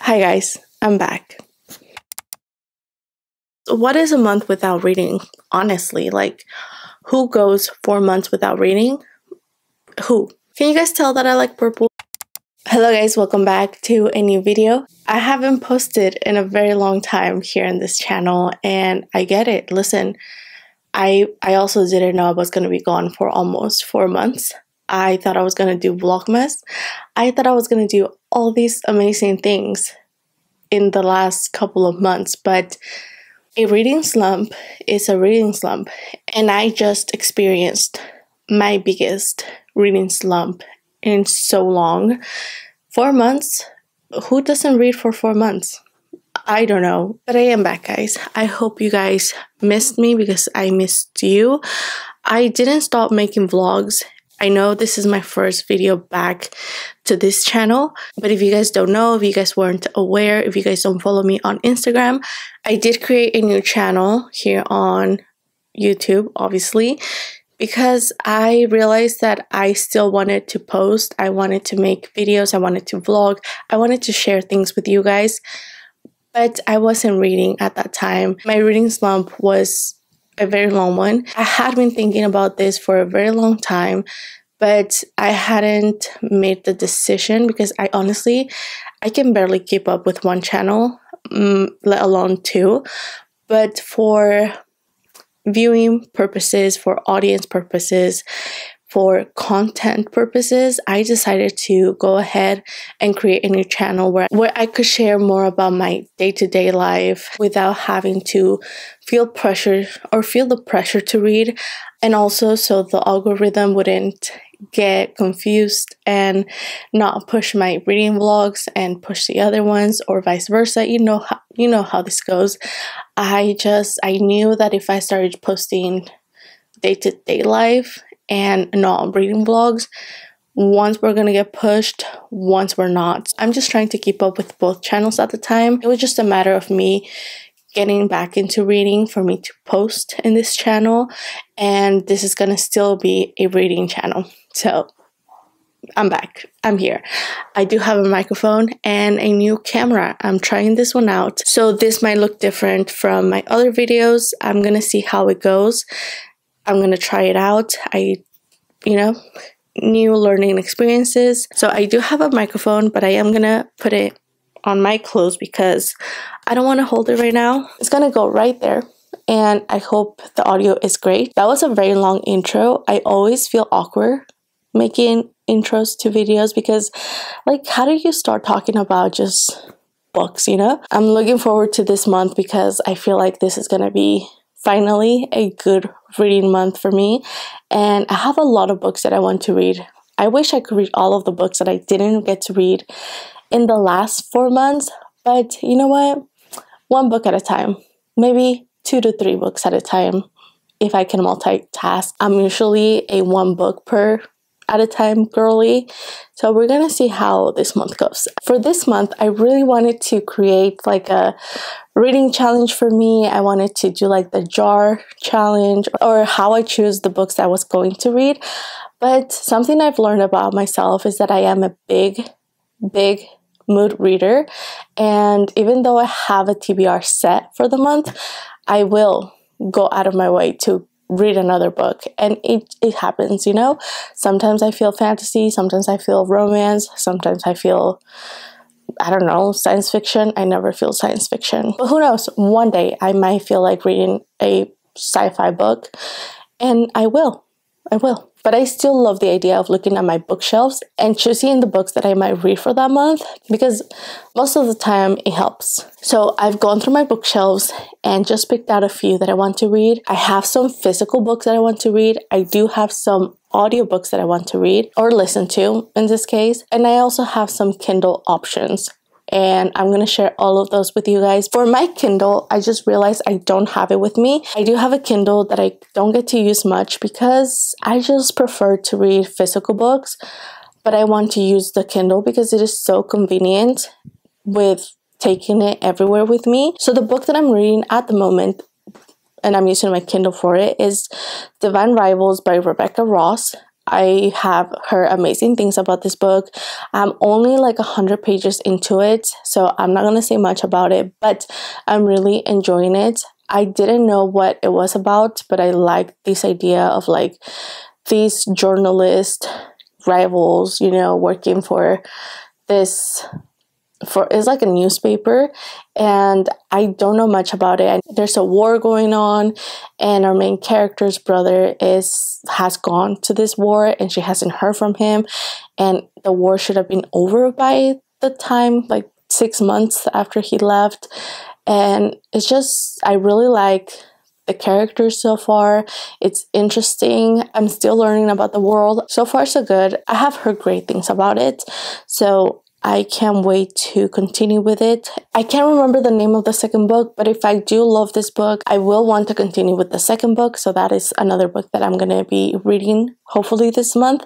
Hi guys, I'm back. What is a month without reading? Honestly, who goes 4 months without reading? Who? Can you guys tell that I like purple? Hello guys, welcome back to a new video. I haven't posted in a very long time here in this channel, and I get it. Listen, I also didn't know I was going to be gone for almost 4 months. I thought I was going to do Vlogmas. I thought I was going to do all these amazing things in the last couple of months, but a reading slump is a reading slump, and I just experienced my biggest reading slump in so long. 4 months? Who doesn't read for 4 months? I don't know, but I am back, guys. I hope you guys missed me because I missed you. I didn't stop making vlogs. I know this is my first video back to this channel, but if you guys don't know, if you guys weren't aware, if you guys don't follow me on Instagram, I did create a new channel here on YouTube, obviously, because I realized that I still wanted to post. I wanted to make videos. I wanted to vlog. I wanted to share things with you guys, but I wasn't reading at that time. My reading slump was a very long one. I had been thinking about this for a very long time, but I hadn't made the decision because I can barely keep up with one channel, let alone two. But for viewing purposes, for audience purposes, for content purposes, I decided to go ahead and create a new channel where I could share more about my day-to-day life without having to feel pressure or feel the pressure to read, and also so the algorithm wouldn't get confused and not push my reading vlogs and push the other ones, or vice versa. You know how this goes. I knew that if I started posting day-to-day life and not reading vlogs, once we're gonna get pushed, once we're not. I'm just trying to keep up with both channels at the time. It was just a matter of me getting back into reading for me to post in this channel, and this is gonna still be a reading channel. So I'm back. I'm here. I do have a microphone and a new camera. I'm trying this one out. So this might look different from my other videos. I'm gonna see how it goes. I'm gonna try it out. New learning experiences. So I do have a microphone, but I am gonna put it on my clothes because I don't want to hold it right now. It's gonna go right there, and I hope the audio is great. That was a very long intro. I always feel awkward making intros to videos because, how do you start talking about just books, I'm looking forward to this month because I feel like this is gonna be finally a good reading month for me, and I have a lot of books that I want to read. I wish I could read all of the books that I didn't get to read in the last 4 months, but you know what? One book at a time, maybe 2 to 3 books at a time if I can multitask. I'm usually a 1 book per at a time girly, so we're gonna see how this month goes. For this month, I really wanted to create a reading challenge for me. I wanted to do the jar challenge, or how I choose the books I was going to read. But something I've learned about myself is that I am a big mood reader, and even though I have a TBR set for the month, I will go out of my way to read another book, and it happens, Sometimes I feel fantasy, sometimes I feel romance, sometimes I feel, I don't know, science fiction. I never feel science fiction, but who knows, one day I might feel like reading a sci-fi book, and I will. But I still love the idea of looking at my bookshelves and choosing the books that I might read for that month, because most of the time it helps. So I've gone through my bookshelves and just picked out a few that I want to read. I have some physical books that I want to read. I do have some audiobooks that I want to read or listen to in this case. And I also have some Kindle options, and I'm going to share all of those with you guys. For my Kindle, I just realized I don't have it with me. I do have a Kindle that I don't get to use much because I just prefer to read physical books, but I want to use the Kindle because it is so convenient with taking it everywhere with me. So the book that I'm reading at the moment, and I'm using my Kindle for it, is Divine Rivals by Rebecca Ross. I have heard amazing things about this book. I'm only like 100 pages into it, so I'm not gonna say much about it, but I'm really enjoying it. I didn't know what it was about, but I liked this idea of like these journalist rivals, you know, working for this, for it's like a newspaper, and I don't know much about it. There's a war going on, and our main character's brother has gone to this war, and she hasn't heard from him, and the war should have been over by the time, like 6 months after he left. And it's just, I really like the characters so far. It's interesting. I'm still learning about the world. So far so good. I have heard great things about it, so I can't wait to continue with it. I can't remember the name of the second book, but if I do love this book, I will want to continue with the second book. So that is another book that I'm going to be reading hopefully this month.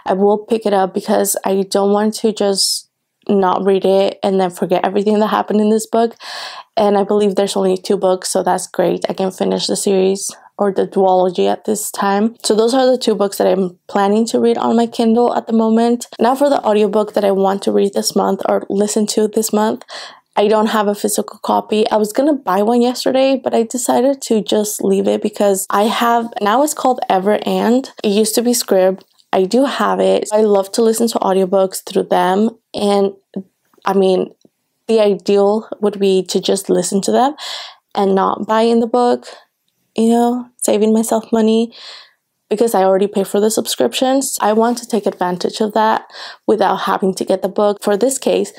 I will pick it up because I don't want to just not read it and then forget everything that happened in this book. And I believe there's only 2 books, so that's great. I can finish the series or the duology at this time. So those are the 2 books that I'm planning to read on my Kindle at the moment. Now for the audiobook that I want to read this month or listen to this month. I don't have a physical copy. I was gonna buy one yesterday, but I decided to just leave it because I have, now it's called Ever And. It used to be Scribd. I do have it. I love to listen to audiobooks through them, and I mean, the ideal would be to just listen to them and not buy in the book, you know, saving myself money because I already pay for the subscriptions. I want to take advantage of that without having to get the book. For this case,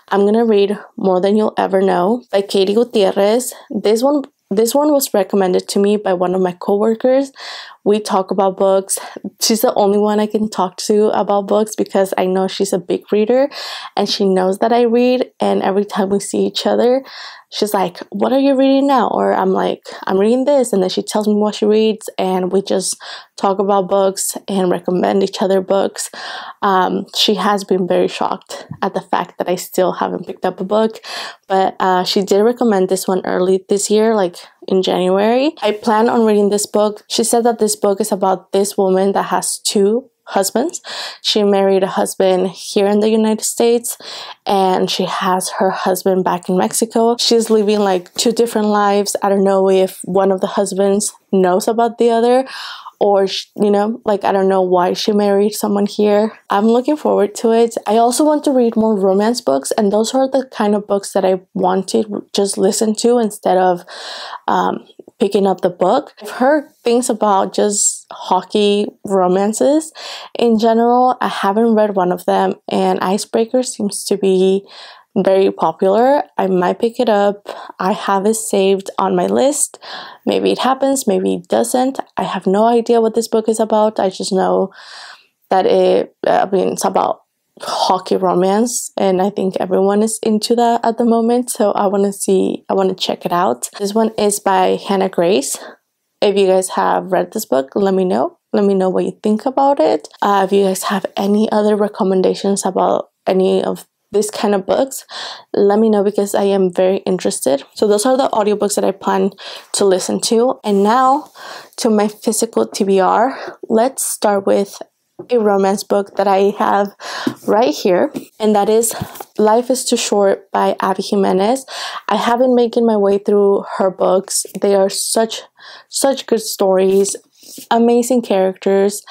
I'm going to read More Than You'll Ever Know by Katie Gutierrez. This one was recommended to me by one of my coworkers. We talk about books. She's the only one I can talk to about books because I know she's a big reader and she knows that I read, and every time we see each other, she's like, what are you reading now? Or I'm like, I'm reading this, and then she tells me what she reads, and we just talk about books and recommend each other books. She has been very shocked at the fact that I still haven't picked up a book, but she did recommend this one early this year, like in January. I plan on reading this book. She said that this book is about this woman that has 2 husbands. She married a husband here in the United States, and she has her husband back in Mexico. She's living like 2 different lives. I don't know if one of the husbands knows about the other, or, you know, like, I don't know why she married someone here. I'm looking forward to it. I also want to read more romance books, and those are the kind of books that I want to just listen to instead of picking up the book. I've heard things about just hockey romances in general. I haven't read one of them, and Icebreaker seems to be very popular. I might pick it up. I have it saved on my list. Maybe it happens, maybe it doesn't. I have no idea what this book is about. I just know that it's about hockey romance, and I think everyone is into that at the moment, so I want to check it out. This one is by Hannah Grace. If you guys have read this book, let me know what you think about it. If you guys have any other recommendations about any of this kind of books, let me know because I am very interested. So those are the audiobooks that I plan to listen to. And now to my physical TBR. Let's start with a romance book that I have right here, and that is Life is Too Short by Abby Jimenez. I have been making my way through her books. They are such good stories, amazing characters.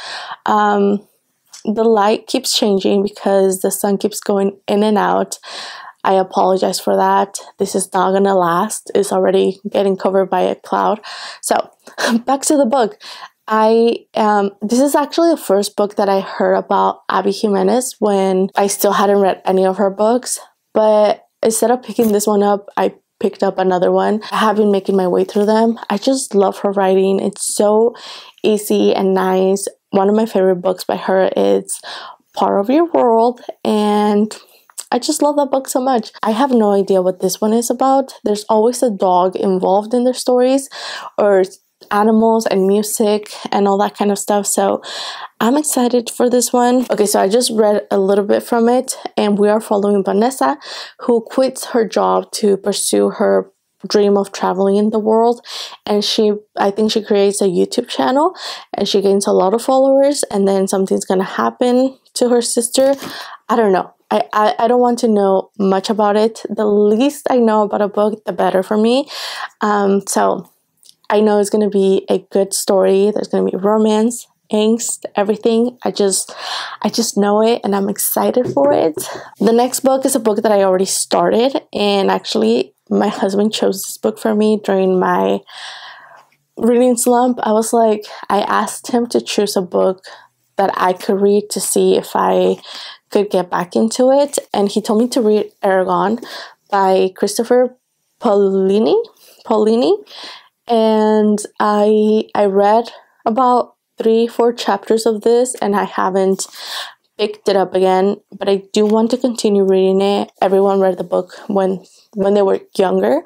The light keeps changing because the sun keeps going in and out. I apologize for that. This is not gonna last. It's already getting covered by a cloud. So back to the book. This is actually the first book that I heard about Abby Jimenez when I still hadn't read any of her books. But instead of picking this one up, I picked up another one. I have been making my way through them. I just love her writing. It's so easy and nice. One of my favorite books by her is Part of Your World, and I just love that book so much. I have no idea what this one is about. There's always a dog involved in their stories, or animals and music and all that kind of stuff, so I'm excited for this one. Okay, so I just read a little bit from it, and we are following Vanessa, who quits her job to pursue her dream of traveling in the world, and I think she creates a YouTube channel and she gains a lot of followers, and then something's gonna happen to her sister. I don't know. I don't want to know much about it. The least I know about a book, the better for me. So I know it's gonna be a good story. There's gonna be romance, angst, everything. I just know it, and I'm excited for it. The next book is a book that I already started, and actually my husband chose this book for me during my reading slump. I asked him to choose a book that I could read to see if I could get back into it, and he told me to read Eragon by Christopher Paolini, and I read about 3-4 chapters of this, and I haven't picked it up again, but I do want to continue reading it. Everyone read the book when they were younger.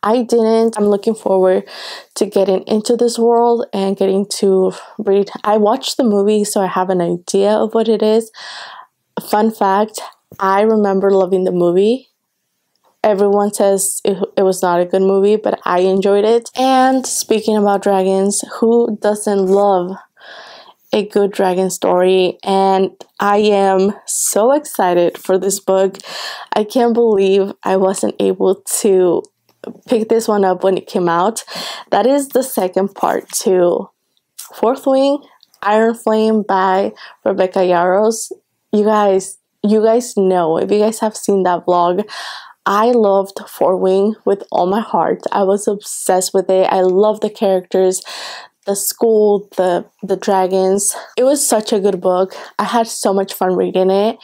I didn't. I'm looking forward to getting into this world and getting to read. I watched the movie, so I have an idea of what it is. Fun fact, I remember loving the movie. Everyone says it was not a good movie, but I enjoyed it. And speaking about dragons, who doesn't love a good dragon story? And I am so excited for this book. I can't believe I wasn't able to pick this one up when it came out. That is the second part to Fourth Wing, Iron Flame by Rebecca Yarros. You guys know, if you guys have seen that vlog, I loved Fourth Wing with all my heart. I was obsessed with it. I love the characters, the school, the dragons. It was such a good book. I had so much fun reading it,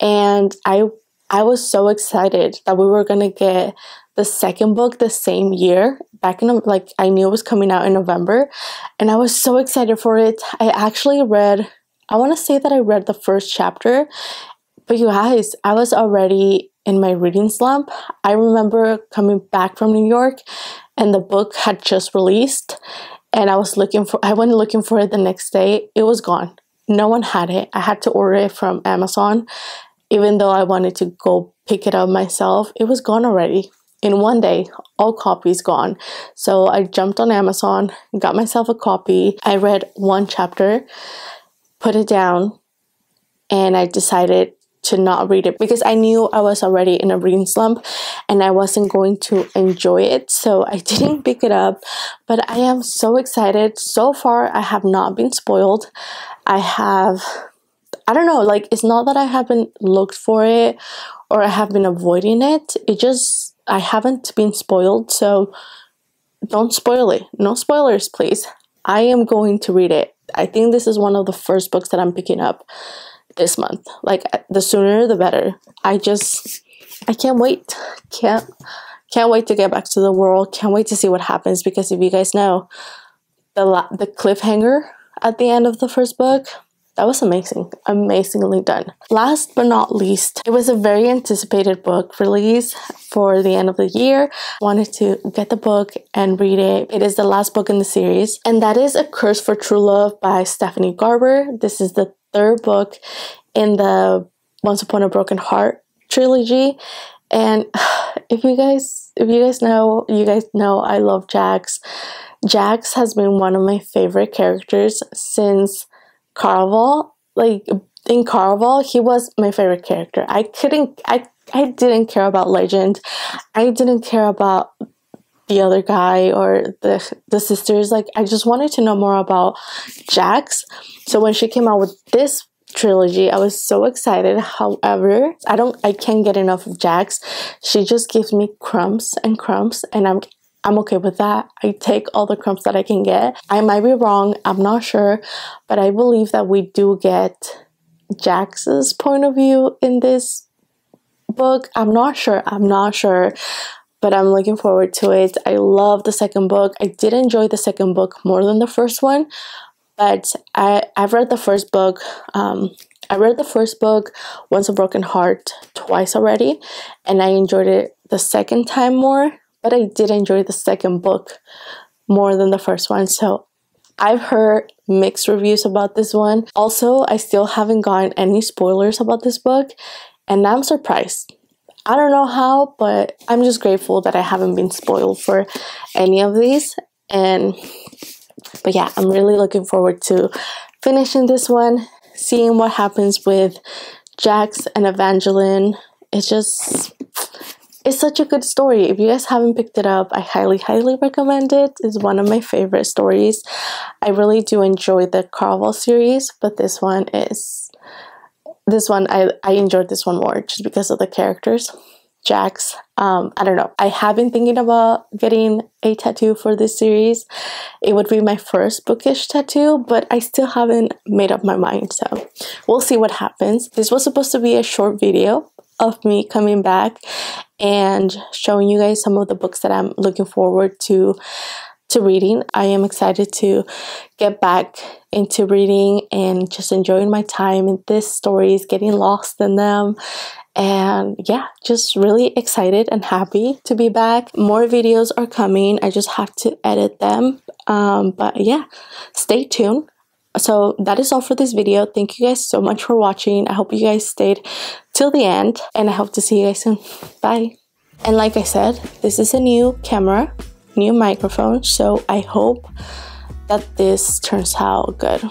and I was so excited that we were gonna get the second book the same year. Back in I knew it was coming out in November, and I was so excited for it. I want to say that I read the first chapter, but you guys, I was already in my reading slump. I remember coming back from New York, and the book had just released. And I went looking for it the next day. It was gone. No one had it. I had to order it from Amazon. Even though I wanted to go pick it up myself, it was gone already. In one day, all copies gone. So I jumped on Amazon, got myself a copy. I read one chapter, put it down, and I decided to not read it because I knew I was already in a reading slump and I wasn't going to enjoy it, so I didn't pick it up. But I am so excited. So far, I have not been spoiled. I don't know, it's not that I haven't looked for it or I have been avoiding it. I haven't been spoiled, so don't spoil it. No spoilers, please. I am going to read it. I think this is one of the first books that I'm picking up this month. The sooner the better. I can't wait. Can't wait to get back to the world. Can't wait to see what happens, because if you guys know, the cliffhanger at the end of the first book, that was amazingly done. Last but not least, it was a very anticipated book release for the end of the year. Wanted to get the book and read it. It is the last book in the series, and that is A Curse for True Love by Stephanie Garber. This is the third book in the Once Upon a Broken Heart trilogy. And if you guys know, I love Jax. Jax has been one of my favorite characters since Caraval. In Caraval, he was my favorite character. I didn't care about Legend. I didn't care about the other guy or the sisters. I just wanted to know more about Jax. So when she came out with this trilogy, I was so excited. However, I can't get enough of Jax. She just gives me crumbs and crumbs, and I'm okay with that. I take all the crumbs that I can get. I might be wrong, I'm not sure, but I believe that we do get Jax's point of view in this book. I'm not sure, but I'm looking forward to it. I love the second book. I did enjoy the second book more than the first one, but I've read the first book. I read the first book, Once a Broken Heart, twice already, and I enjoyed it the second time more. But I did enjoy the second book more than the first one. So I've heard mixed reviews about this one. Also, I still haven't gotten any spoilers about this book, and I'm surprised. I don't know how, but I'm just grateful that I haven't been spoiled for any of these. But yeah, I'm really looking forward to finishing this one, seeing what happens with Jax and Evangeline. It's such a good story. If you guys haven't picked it up, I highly recommend it. It's one of my favorite stories. I really do enjoy the Caraval series, but I enjoyed this one more just because of the characters. Jax, I don't know. I have been thinking about getting a tattoo for this series. It would be my first bookish tattoo, but I still haven't made up my mind, so we'll see what happens. This was supposed to be a short video of me coming back and showing you guys some of the books that I'm looking forward to reading. I am excited to get back into reading and just enjoying my time in these stories, getting lost in them. And yeah, just really excited and happy to be back. More videos are coming. I just have to edit them. But yeah, stay tuned. So that is all for this video. Thank you guys so much for watching. I hope you guys stayed till the end, and I hope to see you guys soon. Bye. And like I said, this is a new camera, new microphone, so I hope that this turns out good.